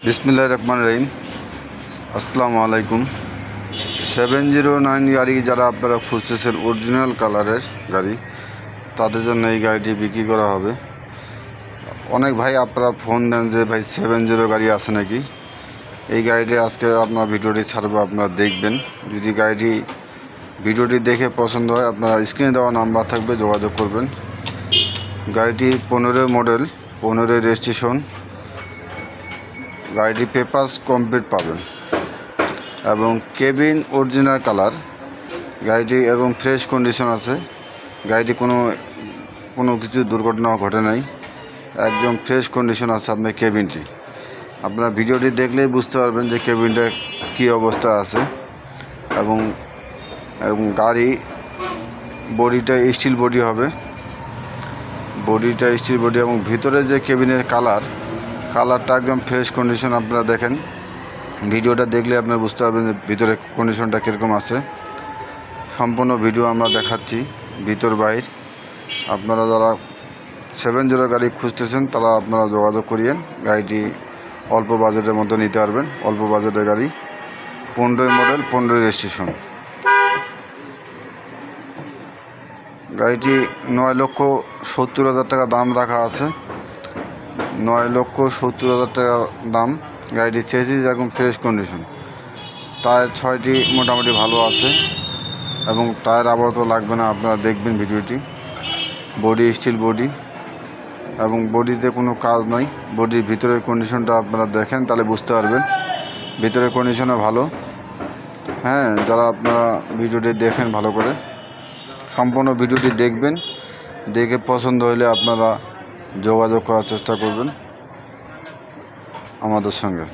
বিসমিল্লাহির রহমানির রহিম। আসসালামু আলাইকুম। 709 গাড়ি যারা আপনারা খুঁজতেছেন অরিজিনাল কালারের গাড়ি, তাদের জন্য এই গাড়িটি বিক্রি করা হবে। অনেক ভাই আপনারা ফোন দেন যে ভাই 70 গাড়ি আছে নাকি। এই গাড়িটি আজকে আপনার ভিডিওটি ছাড়বো, আপনারা দেখবেন। যদি ভিডিওটি দেখে পছন্দ হয়, আপনারা স্ক্রিনে দেওয়া নাম্বার থাকবে, যোগাযোগ করবেন। গাড়িটি 15 মডেল, 15 রেজিস্ট্রেশন। গাড়িটি পেপারস কমপ্লিট পাবেন এবং কেবিন অরিজিনাল কালার। গাড়িটি এবং ফ্রেশ কন্ডিশন আছে। গাড়িটি কোনো কিছু দুর্ঘটনা ঘটে নাই, একদম ফ্রেশ কন্ডিশন আছে আপনার কেবিনটি। আপনারা ভিডিওটি দেখলেই বুঝতে পারবেন যে কেবিনটা কী অবস্থা আছে। এবং গাড়ি বডিটা স্টিল বডি হবে, বডিটা স্টিল বডি এবং ভিতরে যে কেবিনের কালারটা একদম ফ্রেশ কন্ডিশন। আপনারা দেখেন, ভিডিওটা দেখলে আপনারা বুঝতে পারবেন যে ভিতরে কন্ডিশনটা কীরকম আছে। সম্পূর্ণ ভিডিও আমরা দেখাচ্ছি ভিতর বাইর। আপনারা যারা 70 গাড়ি খুঁজতেছেন তারা আপনারা যোগাযোগ করিয়েন। গাড়িটি অল্প বাজেটের মধ্যে নিতে পারবেন। অল্প বাজেটের গাড়ি, 15 মডেল, 15 রেজিস্ট্রেশন। গাড়িটি 9,70,000 টাকা দাম রাখা আছে। 9,70,000 টাকা দাম। গাড়িটি চেসিস একদম ফ্রেশ কন্ডিশন। টায়ার 6টি মোটামুটি ভালো আছে এবং টায়ার আপাতত লাগবে না। আপনারা দেখবেন ভিডিওটি। বডি স্টিল বডি এবং বডিতে কোনো কাজ নাই। বডির ভিতরের কন্ডিশনটা আপনারা দেখেন, তাহলে বুঝতে পারবেন ভিতরের কন্ডিশনও ভালো। হ্যাঁ, যারা আপনারা ভিডিওটি দেখেন ভালো করে, সম্পূর্ণ ভিডিওটি দেখবেন। দেখে পছন্দ হলে আপনারা যোগাযোগ করার চেষ্টা করবেন আমাদের সঙ্গে।